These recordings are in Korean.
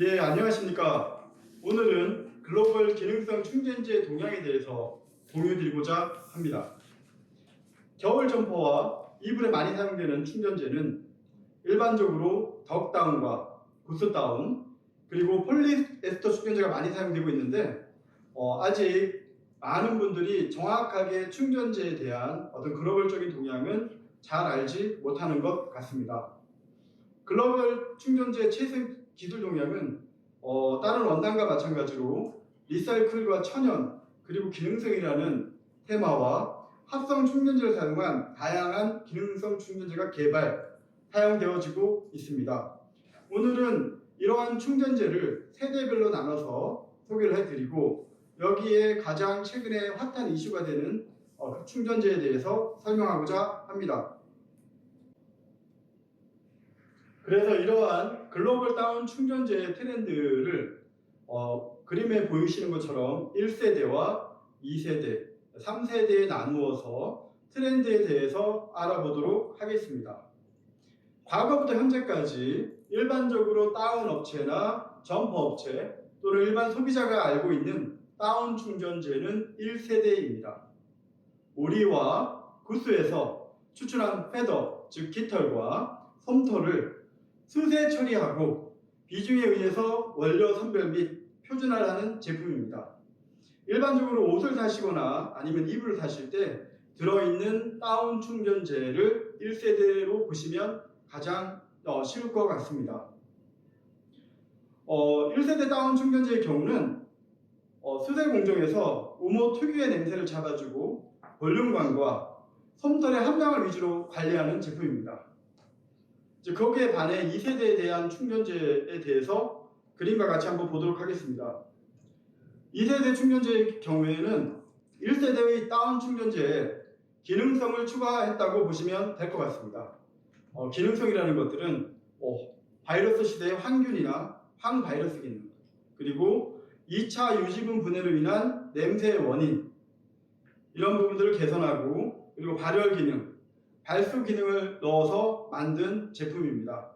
예, 안녕하십니까. 오늘은 글로벌 기능성 충전재 동향에 대해서 공유드리고자 합니다. 겨울 점퍼와 이불에 많이 사용되는 충전재는 일반적으로 덕다운과 구스다운 그리고 폴리에스터 충전재가 많이 사용되고 있는데 아직 많은 분들이 정확하게 충전재에 대한 어떤 글로벌적인 동향은 잘 알지 못하는 것 같습니다. 글로벌 충전재 최신 기술 동향은 다른 원단과 마찬가지로 리사이클과 천연 그리고 기능성이라는 테마와 합성 충전재를 사용한 다양한 기능성 충전재가 사용되어지고 있습니다. 오늘은 이러한 충전재를 세대별로 나눠서 소개를 해드리고 여기에 가장 최근에 핫한 이슈가 되는 충전재에 대해서 설명하고자 합니다. 그래서 이러한 글로벌 다운 충전재의 트렌드를 그림에 보이시는 것처럼 1세대와 2세대, 3세대에 나누어서 트렌드에 대해서 알아보도록 하겠습니다. 과거부터 현재까지 일반적으로 다운 업체나 점퍼 업체 또는 일반 소비자가 알고 있는 다운 충전재는 1세대입니다. 오리와 구스에서 추출한 패더, 즉 깃털과 솜털을 수세 처리하고 비중에 의해서 원료 선별 및 표준화하는 제품입니다. 일반적으로 옷을 사시거나 아니면 이불을 사실 때 들어있는 다운 충전재를 1세대로 보시면 가장 쉬울 것 같습니다. 1세대 다운 충전재의 경우는 수세 공정에서 우모 특유의 냄새를 잡아주고 볼륨감과 솜털의 함량을 위주로 관리하는 제품입니다. 거기에 반해 2세대에 대한 충전재에 대해서 그림과 같이 한번 보도록 하겠습니다. 2세대 충전재의 경우에는 1세대의 다운 충전재에 기능성을 추가했다고 보시면 될 것 같습니다. 기능성이라는 것들은 바이러스 시대의 항균이나 항바이러스 기능, 그리고 2차 유지분 분해로 인한 냄새의 원인, 이런 부분들을 개선하고, 그리고 발열 기능, 발수 기능을 넣어서 만든 제품입니다.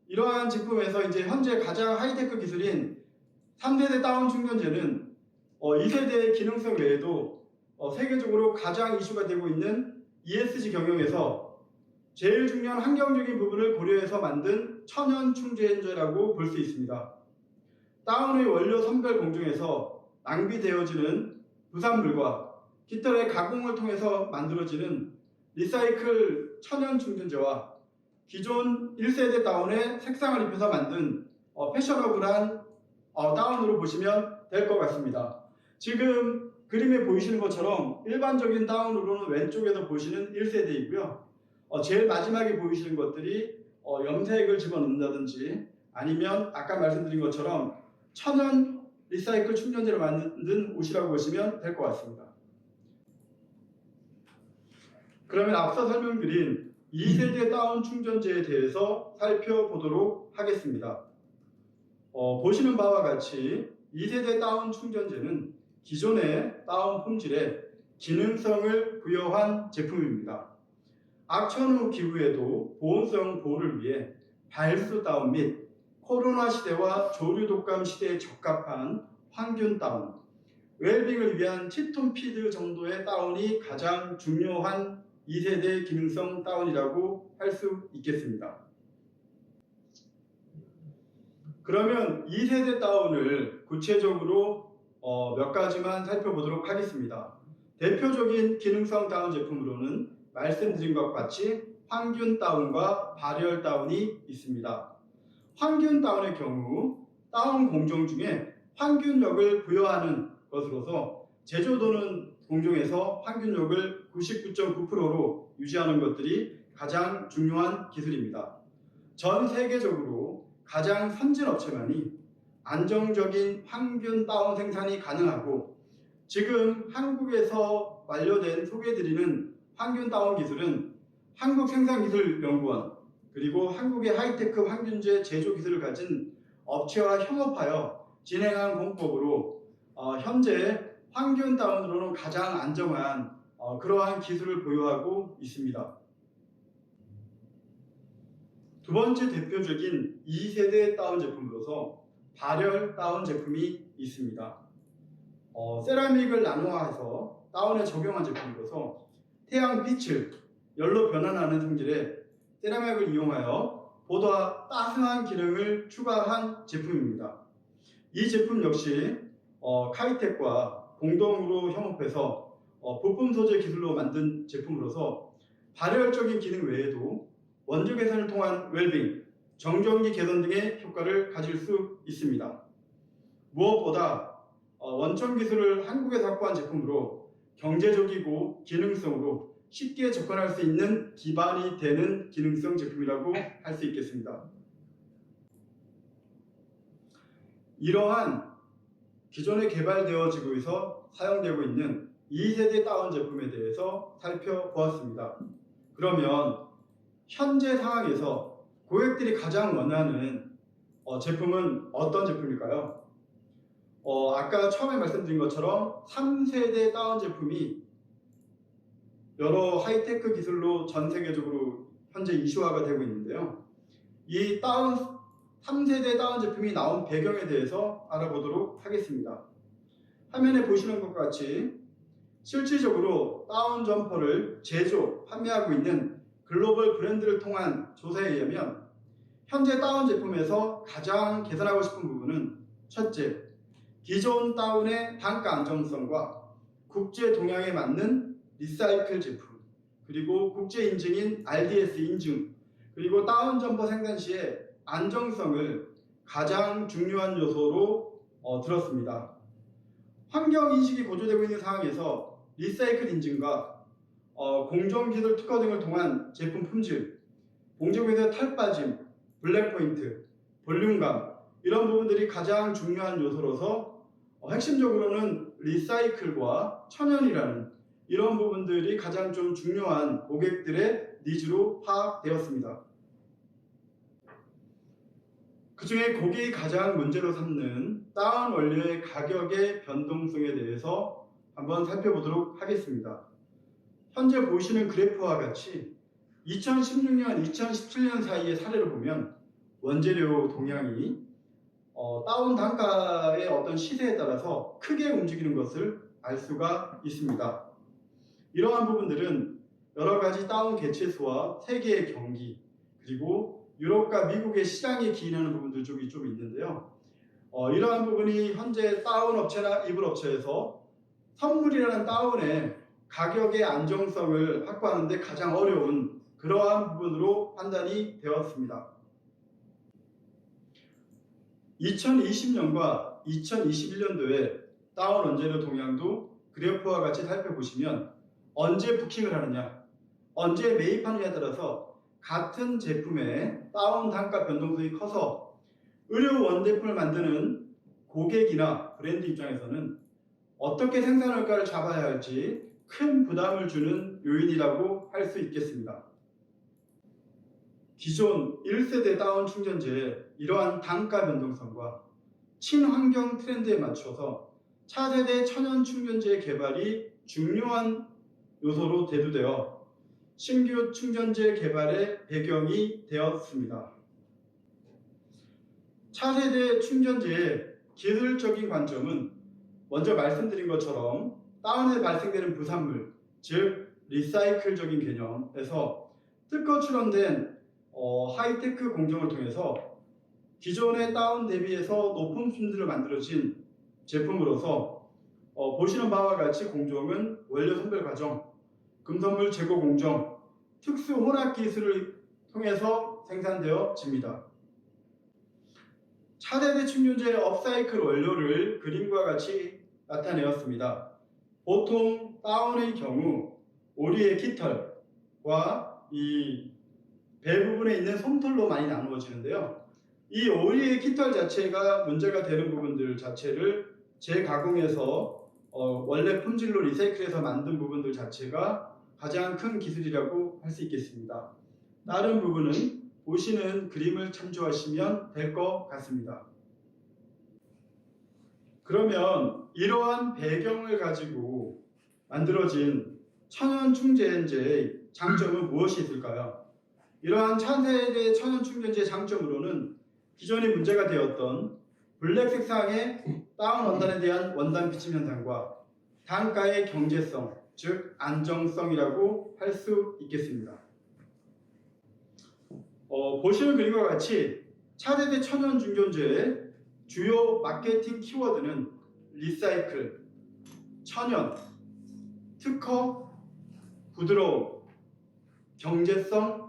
이러한 제품에서 이제 현재 가장 하이테크 기술인 3세대 다운 충전재는 2세대의 기능성 외에도 세계적으로 가장 이슈가 되고 있는 ESG 경영에서 제일 중요한 환경적인 부분을 고려해서 만든 천연 충전재라고 볼 수 있습니다. 다운의 원료 선별 공정에서 낭비되어지는 부산물과 깃털의 가공을 통해서 만들어지는 리사이클 천연 충전재와 기존 1세대 다운에 색상을 입혀서 만든 패셔너블한 다운으로 보시면 될 것 같습니다. 지금 그림에 보이시는 것처럼 일반적인 다운으로는 왼쪽에서 보시는 1세대이고요. 제일 마지막에 보이시는 것들이 염색을 집어넣는다든지 아니면 아까 말씀드린 것처럼 천연 리사이클 충전재를 만든 옷이라고 보시면 될 것 같습니다. 그러면 앞서 설명드린 2세대 다운 충전재에 대해서 살펴보도록 하겠습니다. 보시는 바와 같이 2세대 다운 충전재는 기존의 다운 품질에 기능성을 부여한 제품입니다. 악천후 기후에도 보온성 보호를 위해 발수 다운 및 코로나 시대와 조류 독감 시대에 적합한 항균 다운, 웰빙을 위한 치톤 피드 정도의 다운이 가장 중요한 2세대 기능성 다운이라고 할 수 있겠습니다. 그러면 2세대 다운을 구체적으로 몇 가지만 살펴보도록 하겠습니다. 대표적인 기능성 다운 제품으로는 말씀드린 것과 같이 항균 다운과 발열 다운이 있습니다. 항균 다운의 경우 다운 공정 중에 항균력을 부여하는 것으로서 제조도는 공정에서 항균력을 99.9%로 유지하는 것들이 가장 중요한 기술입니다. 전 세계적으로 가장 선진 업체만이 안정적인 항균 다운 생산이 가능하고, 지금 한국에서 완료된 소개해드리는 항균 다운 기술은 한국생산기술연구원 그리고 한국의 하이테크 항균재 제조 기술을 가진 업체와 협업하여 진행한 공법으로 현재 항균 다운으로는 가장 안정한 그러한 기술을 보유하고 있습니다. 두 번째 대표적인 2세대 다운 제품으로서 발열 다운 제품이 있습니다. 세라믹을 나노화해서 다운에 적용한 제품으로서 태양빛을 열로 변환하는 성질의 세라믹을 이용하여 보다 따스한 기능을 추가한 제품입니다. 이 제품 역시 카이텍과 공동으로 협업해서 부품 소재 기술로 만든 제품으로서 발열적인 기능 외에도 원적 개선을 통한 웰빙, 정전기 개선 등의 효과를 가질 수 있습니다. 무엇보다 원천 기술을 한국에서 확보한 제품으로 경제적이고 기능성으로 쉽게 접근할 수 있는 기반이 되는 기능성 제품이라고 할 수 있겠습니다. 이러한 기존에 개발되어지고 사용되고 있는 2세대 다운 제품에 대해서 살펴보았습니다. 그러면 현재 상황에서 고객들이 가장 원하는 제품은 어떤 제품일까요? 아까 처음에 말씀드린 것처럼 3세대 다운 제품이 여러 하이테크 기술로 전 세계적으로 현재 이슈화가 되고 있는데요. 이 3세대 다운 제품이 나온 배경에 대해서 알아보도록 하겠습니다. 화면에 보시는 것과 같이 실질적으로 다운 점퍼를 제조, 판매하고 있는 글로벌 브랜드를 통한 조사에 의하면 현재 다운 제품에서 가장 개선하고 싶은 부분은 첫째, 기존 다운의 단가 안정성과 국제 동향에 맞는 리사이클 제품, 그리고 국제 인증인 RDS 인증, 그리고 다운 점퍼 생산 시에 안정성을 가장 중요한 요소로 들었습니다. 환경 인식이 고조되고 있는 상황에서 리사이클 인증과 공정기술 특허 등을 통한 제품 품질, 봉제구에서 탈 빠짐, 블랙 포인트, 볼륨감 이런 부분들이 가장 중요한 요소로서 핵심적으로는 리사이클과 천연이라는 이런 부분들이 가장 좀 중요한 고객들의 니즈로 파악되었습니다. 그 중에 고객이 가장 문제로 삼는 다운 원료의 가격의 변동성에 대해서 한번 살펴보도록 하겠습니다. 현재 보시는 그래프와 같이 2016년, 2017년 사이의 사례를 보면 원재료 동향이 다운 단가의 어떤 시세에 따라서 크게 움직이는 것을 알 수가 있습니다. 이러한 부분들은 여러 가지 다운 개체수와 세계의 경기, 그리고 유럽과 미국의 시장에 기인하는 부분들 쪽이 좀 있는데요. 이러한 부분이 현재 다운 업체나 이불 업체에서 선물이라는 다운의 가격의 안정성을 확보하는 데 가장 어려운 그러한 부분으로 판단이 되었습니다. 2020년과 2021년도에 다운 원재료 동향도 그래프와 같이 살펴보시면 언제 부킹을 하느냐, 언제 매입하느냐에 따라서 같은 제품의 다운 단가 변동성이 커서 의료 원제품을 만드는 고객이나 브랜드 입장에서는 어떻게 생산원가를 잡아야 할지 큰 부담을 주는 요인이라고 할 수 있겠습니다. 기존 1세대 다운 충전재의 이러한 단가 변동성과 친환경 트렌드에 맞춰서 차세대 천연 충전재 개발이 중요한 요소로 대두되어 신규 충전재 개발의 배경이 되었습니다. 차세대 충전재의 기술적인 관점은 먼저 말씀드린 것처럼 다운에 발생되는 부산물, 즉 리사이클적인 개념에서 특허 출원된 하이테크 공정을 통해서 기존의 다운 대비해서 높은 품질을 만들어진 제품으로서 보시는 바와 같이 공정은 원료 선별 과정, 금선물 제거 공정, 특수 혼합 기술을 통해서 생산되어집니다. 차세대 충전재 업사이클 원료를 그림과 같이 나타내었습니다. 보통 다운의 경우 오리의 깃털과 이 배 부분에 있는 솜털로 많이 나누어지는데요. 이 오리의 깃털 자체가 문제가 되는 부분들 자체를 재가공해서 원래 품질로 리사이클해서 만든 부분들 자체가 가장 큰 기술이라고 할 수 있겠습니다. 다른 부분은 보시는 그림을 참조하시면 될 것 같습니다. 그러면 이러한 배경을 가지고 만들어진 천연 충전재의 장점은 무엇이 있을까요? 이러한 차세대 천연 충전지의 장점으로는 기존에 문제가 되었던 블랙 색상의 다운 원단에 대한 원단 비침 현상과 단가의 경제성, 즉 안정성이라고 할 수 있겠습니다. 보시는 그림과 같이 차세대 천연 충전지의 주요 마케팅 키워드는 리사이클, 천연, 특허, 부드러움, 경제성,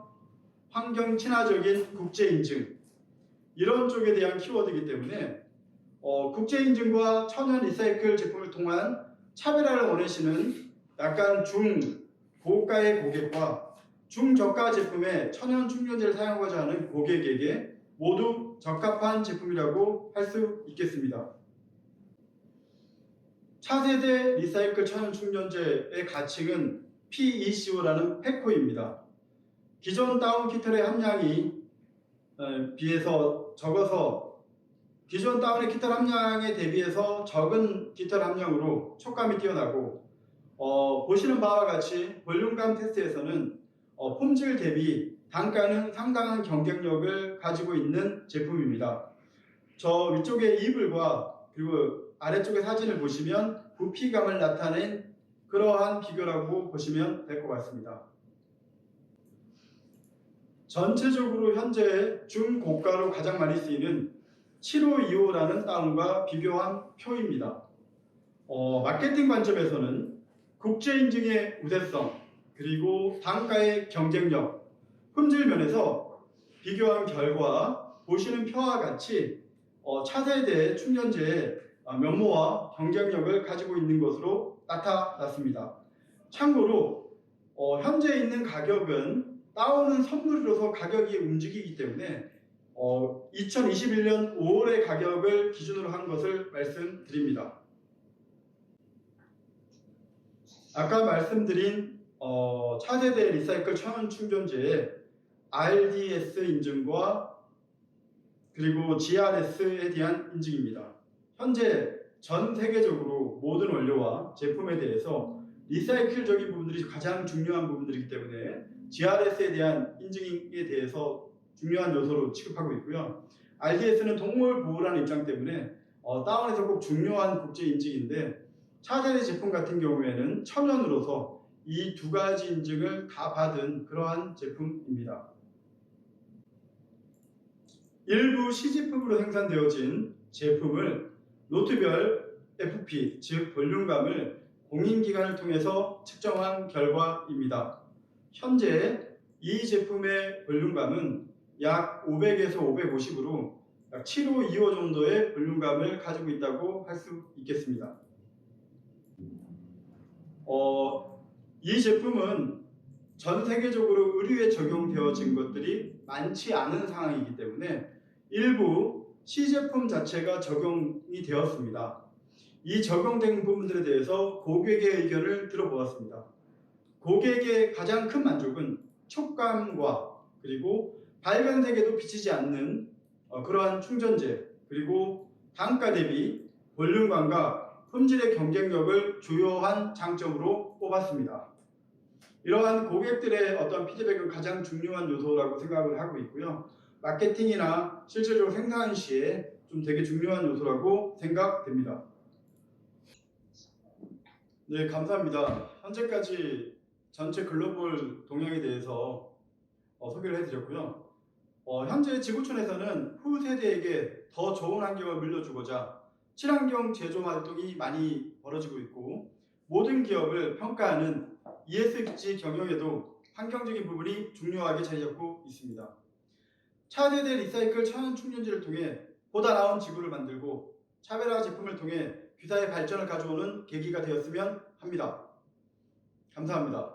환경 친화적인 국제 인증, 이런 쪽에 대한 키워드이기 때문에 국제 인증과 천연 리사이클 제품을 통한 차별화를 원하시는 약간 중고가의 고객과 중저가 제품의 천연 충전재를 사용하고자 하는 고객에게 모두 적합한 제품이라고 할 수 있겠습니다. 차세대 리사이클 천연 충전재의 가칭은 PECO라는 폐코입니다. 기존 다운 키털의 함량이 비해서 적어서 기존 다운의 깃털 함량에 대비해서 적은 깃털 함량으로 촉감이 뛰어나고 보시는 바와 같이 볼륨감 테스트에서는 폼질 대비 단가는 상당한 경쟁력을 가지고 있는 제품입니다. 저 위쪽의 이불과 그리고 아래쪽의 사진을 보시면 부피감을 나타낸 그러한 비교라고 보시면 될 것 같습니다. 전체적으로 현재 중고가로 가장 많이 쓰이는 7525라는 다운과 비교한 표입니다. 마케팅 관점에서는 국제인증의 우세성, 그리고 단가의 경쟁력, 품질 면에서 비교한 결과 보시는 표와 같이 차세대 충전재의 면모와 경쟁력을 가지고 있는 것으로 나타났습니다. 참고로 현재 있는 가격은 다운은 선물이라서 가격이 움직이기 때문에 2021년 5월의 가격을 기준으로 한 것을 말씀드립니다. 아까 말씀드린 차세대 리사이클 천연 충전재의 RDS 인증과 그리고 GRS에 대한 인증입니다. 현재 전 세계적으로 모든 원료와 제품에 대해서 리사이클적인 부분들이 가장 중요한 부분들이기 때문에 GRS에 대한 인증에 대해서 중요한 요소로 취급하고 있고요. RDS는 동물 보호라는 입장 때문에 다운에서 꼭 중요한 국제 인증인데 차세대 제품 같은 경우에는 천연으로서 이 두 가지 인증을 다 받은 그러한 제품입니다. 일부 시제품으로 생산되어진 제품을 노트별 FP, 즉 볼륨감을 공인기관을 통해서 측정한 결과입니다. 현재 이 제품의 볼륨감은 약 500에서 550으로 약 7525 정도의 볼륨감을 가지고 있다고 할 수 있겠습니다. 이 제품은 전 세계적으로 의류에 적용되어진 것들이 많지 않은 상황이기 때문에 일부 시제품 자체가 적용이 되었습니다. 이 적용된 부분들에 대해서 고객의 의견을 들어보았습니다. 고객의 가장 큰 만족은 촉감과 그리고 밝은색에도 비치지 않는 그러한 충전재, 그리고 단가 대비 볼륨감과 품질의 경쟁력을 주요한 장점으로 꼽았습니다. 이러한 고객들의 어떤 피드백은 가장 중요한 요소라고 생각을 하고 있고요. 마케팅이나 실질적으로 생산 시에 좀 되게 중요한 요소라고 생각됩니다. 네, 감사합니다. 현재까지 전체 글로벌 동향에 대해서 소개를 해드렸고요. 현재 지구촌에서는 후세대에게 더 좋은 환경을 물려주고자 친환경 제조 활동이 많이 벌어지고 있고 모든 기업을 평가하는 ESG 경영에도 환경적인 부분이 중요하게 자리 잡고 있습니다. 차세대 리사이클 천연 충전재를 통해 보다 나은 지구를 만들고 차별화 제품을 통해 귀사의 발전을 가져오는 계기가 되었으면 합니다. 감사합니다.